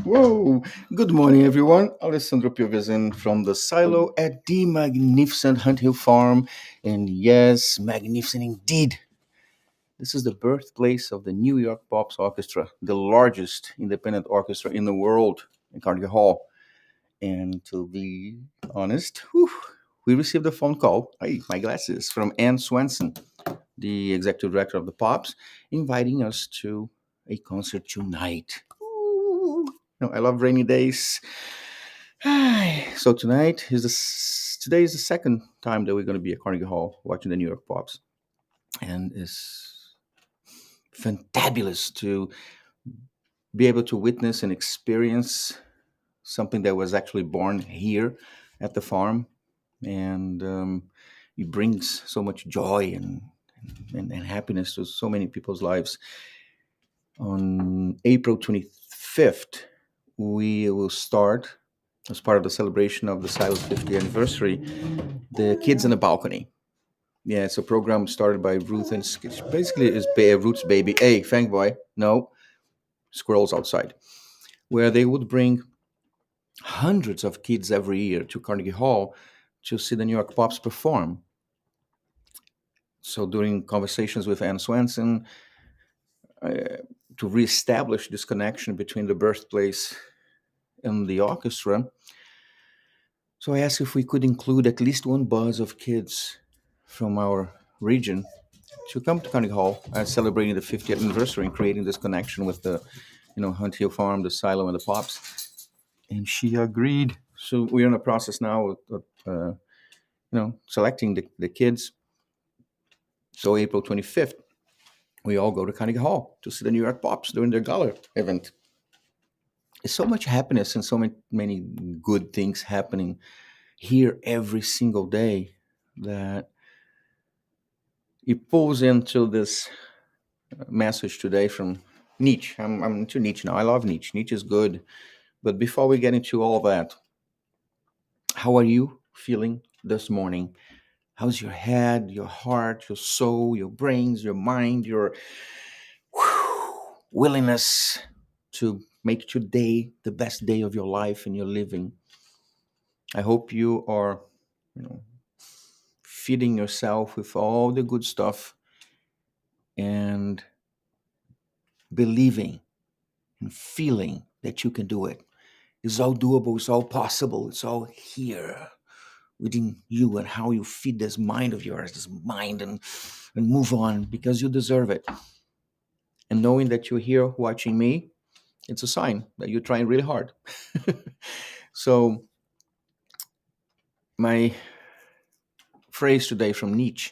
Whoa! Good morning, everyone. Alessandro Piovesan from the silo at the magnificent Hunt Hill Farm. And yes, magnificent indeed. This is the birthplace of the New York Pops Orchestra, the largest independent orchestra in the world in Carnegie Hall. And to be honest, we received a phone call, hey, my glasses, from Ann Swenson, the executive director of the Pops, inviting us to a concert tonight. I love rainy days. So today is the second time that we're going to be at Carnegie Hall watching the New York Pops, and it's fantabulous to be able to witness and experience something that was actually born here at the farm, and it brings so much joy and happiness to so many people's lives. On April 25th, we will start, as part of the celebration of the Silo's 50th anniversary, the Kids on the Balcony. Yeah, it's a program started by Ruth and basically is Ruth's baby. Hey, Fang Boy, no, squirrels outside, where they would bring hundreds of kids every year to Carnegie Hall to see the New York Pops perform. So during conversations with Ann Swenson, to reestablish this connection between the birthplace and the orchestra, so I asked if we could include at least one bus of kids from our region to come to Carnegie Hall celebrating the 50th anniversary and creating this connection with the, Hunt Hill Farm, the Silo, and the Pops. And she agreed. So we're in a process now of selecting the kids. So April 25th, we all go to Carnegie Hall to see the New York Pops during their gala event. There's so much happiness and so many good things happening here every single day that it pulls into this message today from Nietzsche. I'm into Nietzsche now. I love Nietzsche. Nietzsche is good. But before we get into all that, how are you feeling this morning? How's your head, your heart, your soul, your brains, your mind, your willingness to make today the best day of your life and your living? I hope you are, feeding yourself with all the good stuff and believing and feeling that you can do it. It's all doable, it's all possible, it's all here within you, and how you feed this mind of yours, this mind, and move on because you deserve it. And knowing that you're here watching me, it's a sign that you're trying really hard. So my phrase today from Nietzsche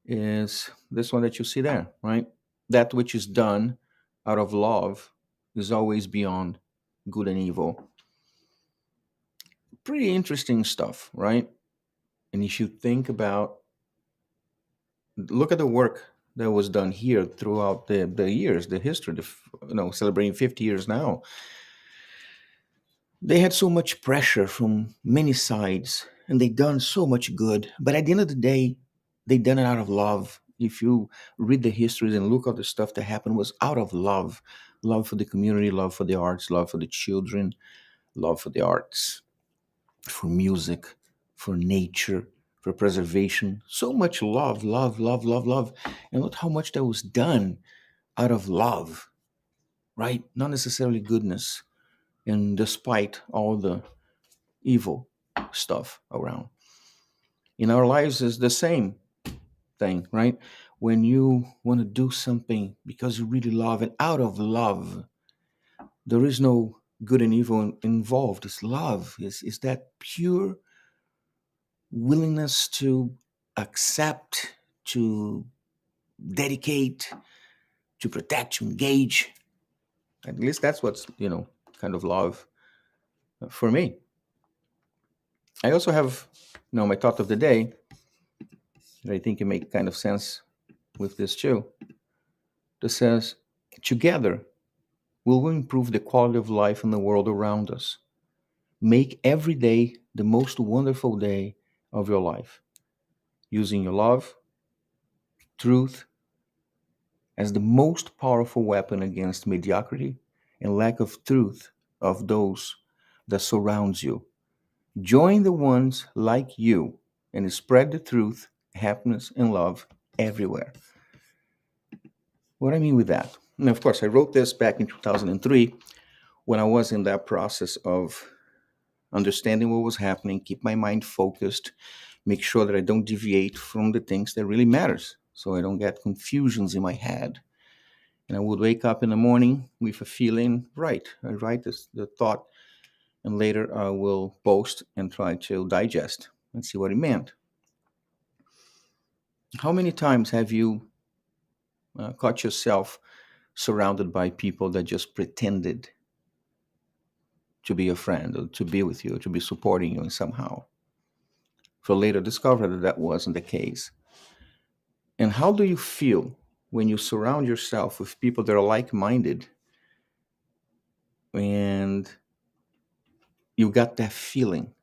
is this one that you see there, right? That which is done out of love is always beyond good and evil. Pretty interesting stuff, right? And if you think about, look at the work that was done here throughout the years, the history, celebrating 50 years now. They had so much pressure from many sides, and they done so much good. But at the end of the day, they done it out of love. If you read the histories and look at the stuff that happened, was out of love. Love for the community, love for the arts, love for the children, love for the arts, for music, for nature, for preservation. So much love, love, love, love, love. And look how much that was done out of love, right? Not necessarily goodness. And despite all the evil stuff around. In our lives is the same thing, right? When you want to do something because you really love it, out of love, There is no good and evil involved. It's love. It's that pure willingness to accept, to dedicate, to protect, to engage. At least that's what's, kind of love for me. I also have, my thought of the day that I think can make kind of sense with this too. That says, together, we will improve the quality of life in the world around us. Make every day the most wonderful day of your life, using your love, truth, as the most powerful weapon against mediocrity and lack of truth of those that surrounds you. Join the ones like you and spread the truth, happiness, and love everywhere. What I mean with that? And of course, I wrote this back in 2003 when I was in that process of understanding what was happening, keep my mind focused, make sure that I don't deviate from the things that really matters so I don't get confusions in my head. And I would wake up in the morning with a feeling, right. I write the thought, and later I will post and try to digest and see what it meant. How many times have you caught yourself surrounded by people that just pretended to be a friend or to be with you, or to be supporting you in somehow, for later discover that that wasn't the case? And how do you feel when you surround yourself with people that are like-minded and you got that feeling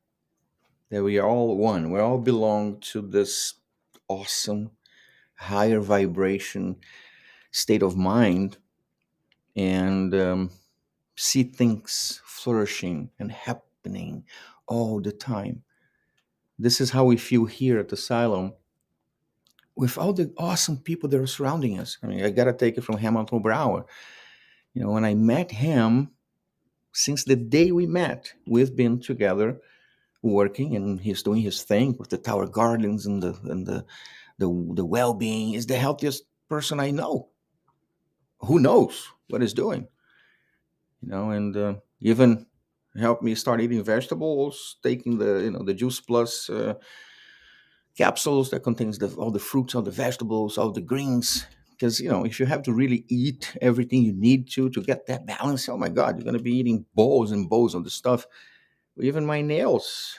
that we are all one, we all belong to this awesome higher vibration state of mind, and see things flourishing and happening all the time? This is how we feel here at the asylum with all the awesome people that are surrounding us. I mean, I gotta take it from Hamilton Brower. When I met him, since the day we met, we've been together working, and he's doing his thing with the Tower Gardens and the well-being. Is the healthiest person I know. Who knows what he's doing? And even helped me start eating vegetables, taking the Juice Plus capsules that contains all the fruits, all the vegetables, all the greens. Because if you have to really eat everything you need to get that balance, oh my God, you're gonna be eating bowls and bowls of the stuff. Even my nails,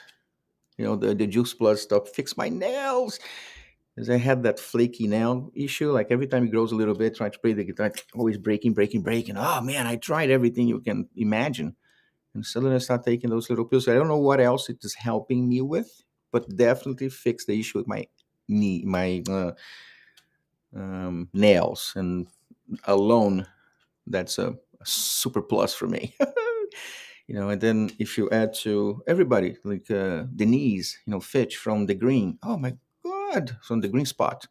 the Juice Plus stuff fix my nails. Because I had that flaky nail issue. Like every time it grows a little bit, trying to play the guitar, always breaking, breaking, breaking. Oh man, I tried everything you can imagine. And suddenly I start taking those little pills. I don't know what else it is helping me with, but definitely fix the issue with my knee, my nails. And alone, that's a super plus for me. And then if you add to everybody, like Denise, Fitch from the Green. Oh my God, from the Green Spot.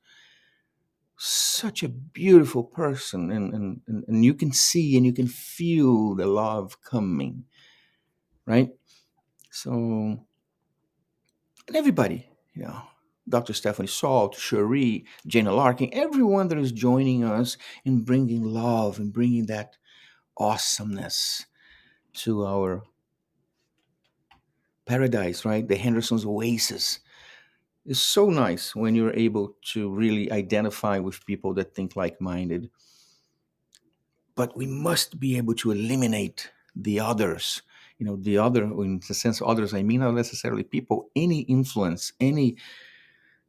Such a beautiful person. And you can see and you can feel the love coming, right? So, and everybody, Dr. Stephanie Salt, Cherie, Jana Larkin, everyone that is joining us in bringing love and bringing that awesomeness to our paradise, right? The Henderson's Oasis. It's so nice when you're able to really identify with people that think like-minded. But we must be able to eliminate the others. The other, in the sense of others, I mean not necessarily people, any influence, any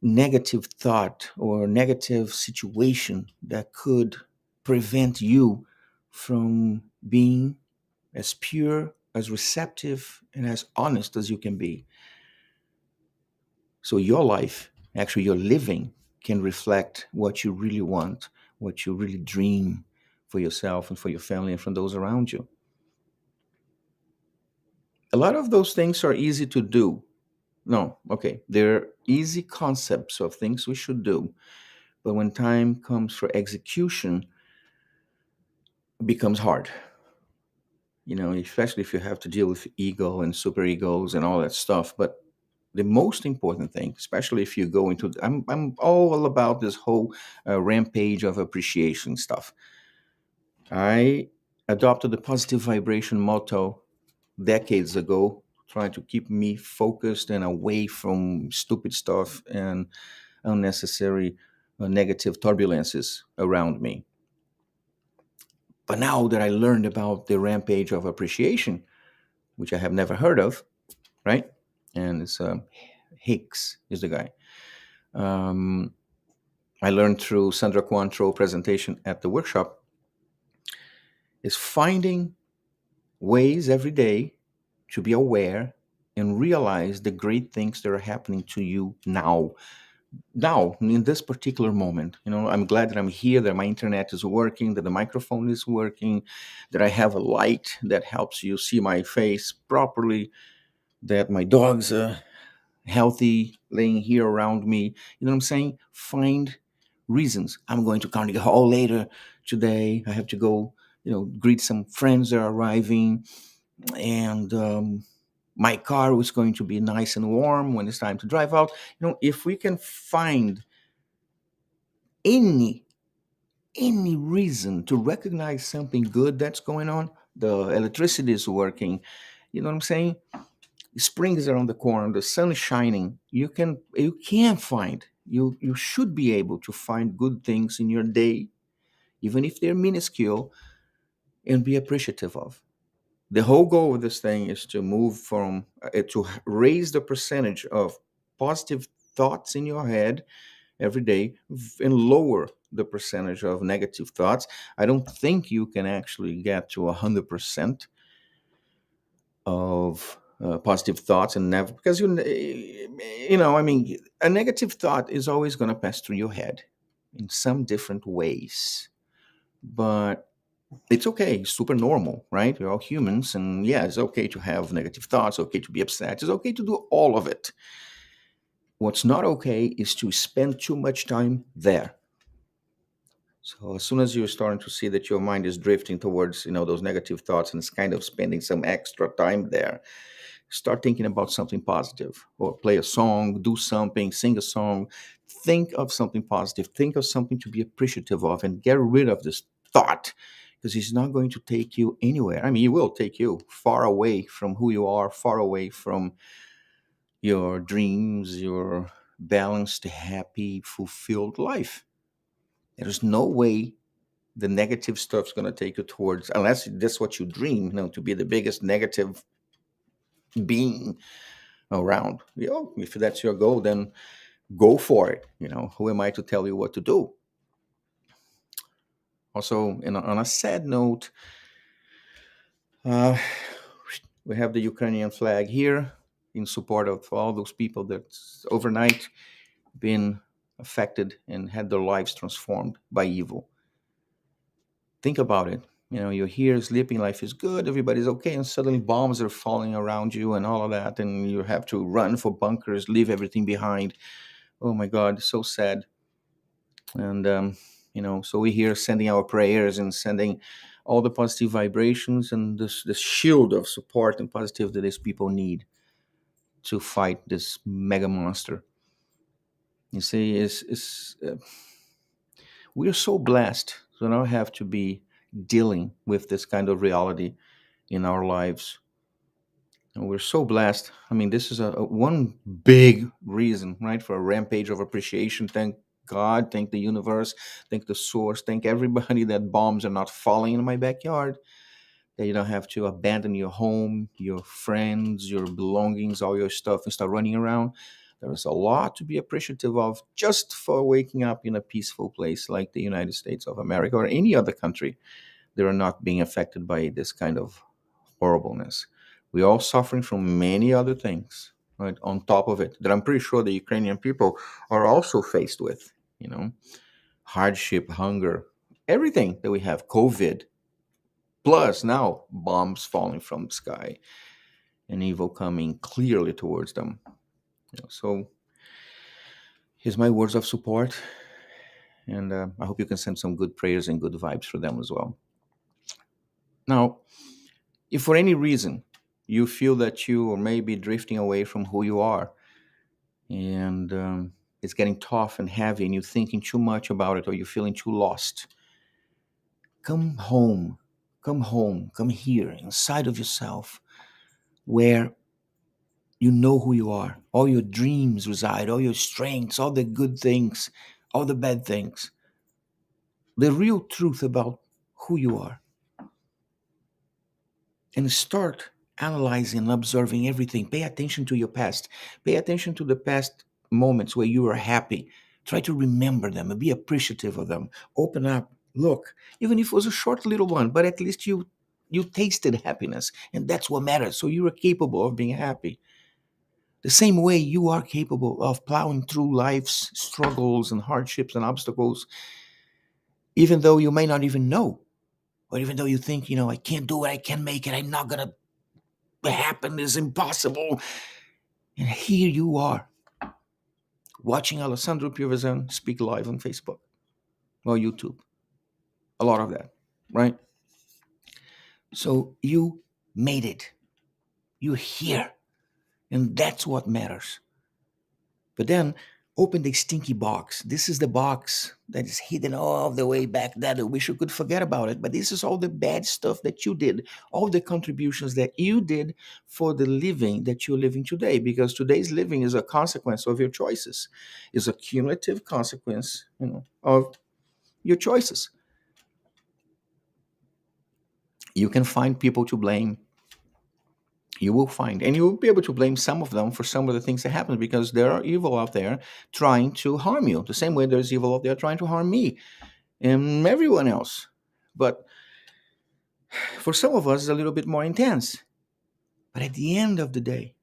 negative thought or negative situation that could prevent you from being as pure, as receptive, and as honest as you can be. So your life, actually your living, can reflect what you really want, what you really dream for yourself and for your family and for those around you. A lot of those things are easy to do. No, okay, they're easy concepts of things we should do. But when time comes for execution, it becomes hard. Especially if you have to deal with ego and super egos and all that stuff. But the most important thing, especially if you go into, I'm all about this whole rampage of appreciation stuff. I adopted the positive vibration motto decades ago, trying to keep me focused and away from stupid stuff and unnecessary negative turbulences around me. But now that I learned about the rampage of appreciation, which I have never heard of, right? And it's Hicks is the guy. Um, I learned through Sandra Cointreau presentation at the workshop is finding ways every day to be aware and realize the great things that are happening to you now in this particular moment. I'm glad that I'm here, that my internet is working, that the microphone is working, that I have a light that helps you see my face properly, that my dogs are healthy laying here around me. You know what I'm saying? Find reasons. I'm going to Carnegie Hall later today. I have to go greet some friends that are arriving, and my car was going to be nice and warm when it's time to drive out. If we can find any any reason to recognize something good that's going on, the electricity is working, you know what I'm saying? Spring is around the corner, the sun is shining. You can find, you should be able to find good things in your day, even if they're minuscule, and be appreciative of. The whole goal of this thing is to move from to raise the percentage of positive thoughts in your head every day and lower the percentage of negative thoughts. I don't think you can actually get to 100% of positive thoughts and never, because I mean, a negative thought is always going to pass through your head in some different ways, but it's okay. It's super normal, right? We're all humans, and yeah, it's okay to have negative thoughts, okay to be upset, it's okay to do all of it. What's not okay is to spend too much time there. So as soon as you're starting to see that your mind is drifting towards, those negative thoughts, and it's kind of spending some extra time there, start thinking about something positive, or play a song, do something, sing a song, think of something positive, think of something to be appreciative of, and get rid of this thought, because it's not going to take you anywhere. I mean, it will take you far away from who you are, far away from your dreams, your balanced, happy, fulfilled life. There's no way the negative stuff's going to take you towards, unless that's what you dream, to be the biggest negative being around. If that's your goal, then go for it. Who am I to tell you what to do? Also, on a sad note, uh, we have the Ukrainian flag here in support of all those people that overnight been affected and had their lives transformed by evil. Think about it. You're here sleeping, life is good, everybody's okay, and suddenly bombs are falling around you and all of that, and you have to run for bunkers, leave everything behind. Oh my God, so sad. And so we're here sending our prayers and sending all the positive vibrations and this shield of support and positive that these people need to fight this mega monster. You see, we are so blessed to not have to be dealing with this kind of reality in our lives. And we're so blessed. I mean, this is a one big reason, right, for a rampage of appreciation. Thank God, thank the universe, thank the source, thank everybody that bombs are not falling in my backyard, that you don't have to abandon your home, your friends, your belongings, all your stuff, and start running around. There is a lot to be appreciative of just for waking up in a peaceful place like the United States of America or any other country that are not being affected by this kind of horribleness. We're all suffering from many other things, right? On top of it, that I'm pretty sure the Ukrainian people are also faced with, hardship, hunger, everything that we have, COVID, plus now bombs falling from the sky and evil coming clearly towards them. So here's my words of support, and I hope you can send some good prayers and good vibes for them as well. Now, if for any reason you feel that you are maybe drifting away from who you are, and it's getting tough and heavy, and you're thinking too much about it, or you're feeling too lost, come home. Come home, come here, inside of yourself, where you know who you are. All your dreams reside, all your strengths, all the good things, all the bad things. The real truth about who you are. And start analyzing and observing everything. Pay attention to your past. Pay attention to the past moments where you were happy. Try to remember them and be appreciative of them. Open up. Look, even if it was a short little one, but at least you tasted happiness, and that's what matters. So you are capable of being happy. The same way you are capable of plowing through life's struggles and hardships and obstacles, even though you may not even know, or even though you think, I can't do it, I can't make it, I'm not going to happen, it's impossible. And here you are, watching Alessandro Piovesan speak live on Facebook or YouTube. A lot of that, right? So you made it. You're here. And that's what matters. But then open the stinky box. This is the box that is hidden all the way back that I wish you could forget about it. But this is all the bad stuff that you did, all the contributions that you did for the living that you're living today. Because today's living is a consequence of your choices, is a cumulative consequence, of your choices. You can find people to blame. You will find, and you will be able to blame some of them for some of the things that happen, because there are evil out there trying to harm you, the same way there's evil out there trying to harm me and everyone else. But for some of us, it's a little bit more intense. But at the end of the day,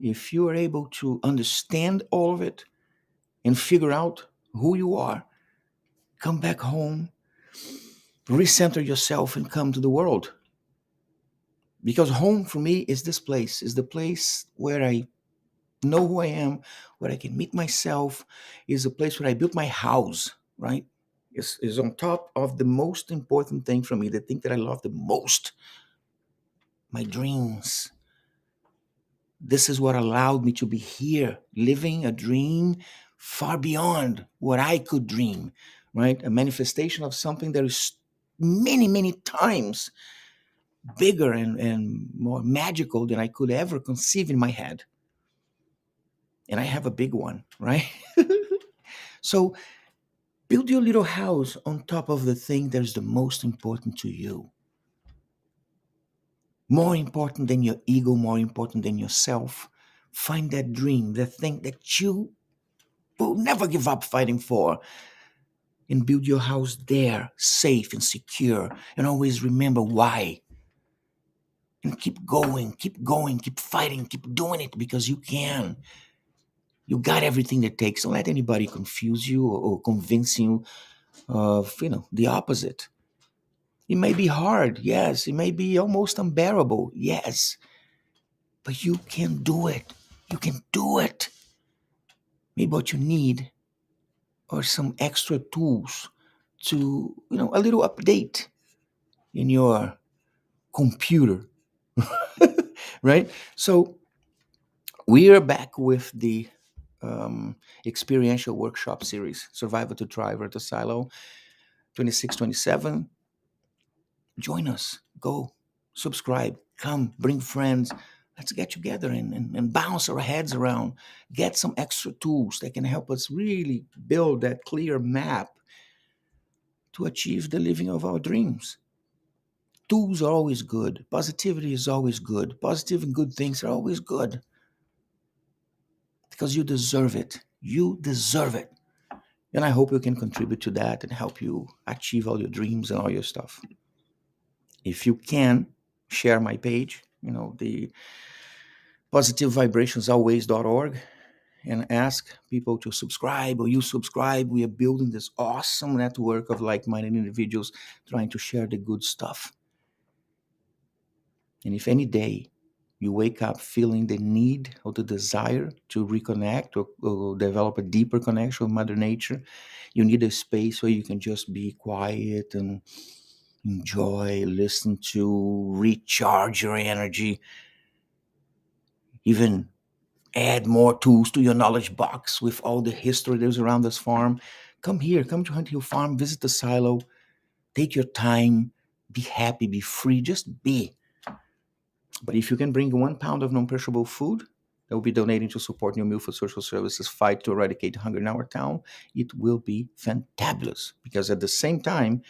if you are able to understand all of it and figure out who you are, come back home, recenter yourself, and come to the world. Because home for me is this place, is the place where I know who I am, where I can meet myself, is a place where I built my house, right? Is on top of the most important thing for me, the thing that I love the most, my dreams. This is what allowed me to be here, living a dream far beyond what I could dream, right? A manifestation of something that is many, many times bigger and more magical than I could ever conceive in my head. And I have a big one, right? So build your little house on top of the thing that is the most important to you. More important than your ego, more important than yourself. Find that dream, the thing that you will never give up fighting for. And build your house there, safe and secure. And always remember why. And keep going, keep fighting, keep doing it, because you can. You got everything that it takes. Don't let anybody confuse you or convince you of, the opposite. It may be hard, yes. It may be almost unbearable, yes. But you can do it. You can do it. Maybe what you need are some extra tools to, a little update in your computer, right? So we are back with the experiential workshop series, Survivor to Thrive at the Silo, 26, 27. Join us. Go. Subscribe. Come. Bring friends. Let's get together and bounce our heads around. Get some extra tools that can help us really build that clear map to achieve the living of our dreams. Tools are always good. Positivity is always good. Positive and good things are always good. Because you deserve it. You deserve it. And I hope you can contribute to that and help you achieve all your dreams and all your stuff. If you can, share my page, the positivevibrationsalways.org, and ask people to subscribe, or you subscribe. We are building this awesome network of like-minded individuals trying to share the good stuff. And if any day you wake up feeling the need or the desire to reconnect or develop a deeper connection with Mother Nature, you need a space where you can just be quiet and enjoy, listen to, recharge your energy, even add more tools to your knowledge box with all the history that is around this farm. Come here, come to Hunt Hill Farm, visit the silo, take your time, be happy, be free, just be. But if you can bring 1 pound of non-perishable food that will be donating to support New Milford Social Services fight to eradicate hunger in our town, it will be fantabulous. Because at the same time,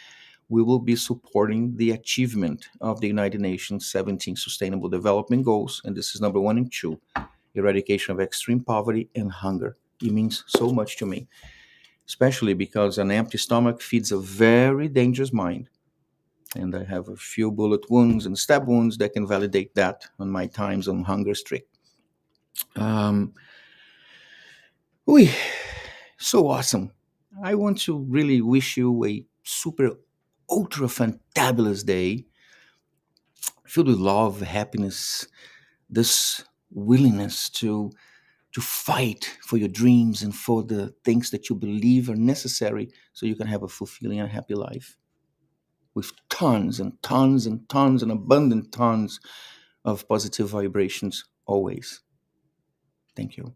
we will be supporting the achievement of the United Nations 17 Sustainable Development Goals, and this is number 1 and 2, eradication of extreme poverty and hunger. It means so much to me, especially because an empty stomach feeds a very dangerous mind. And I have a few bullet wounds and stab wounds that can validate that on my times on hunger streak. Ui, so awesome. I want to really wish you a super, ultra fantabulous day filled with love, happiness, this willingness to fight for your dreams and for the things that you believe are necessary so you can have a fulfilling and happy life with tons and tons and tons and abundant tons of positive vibrations always. Thank you.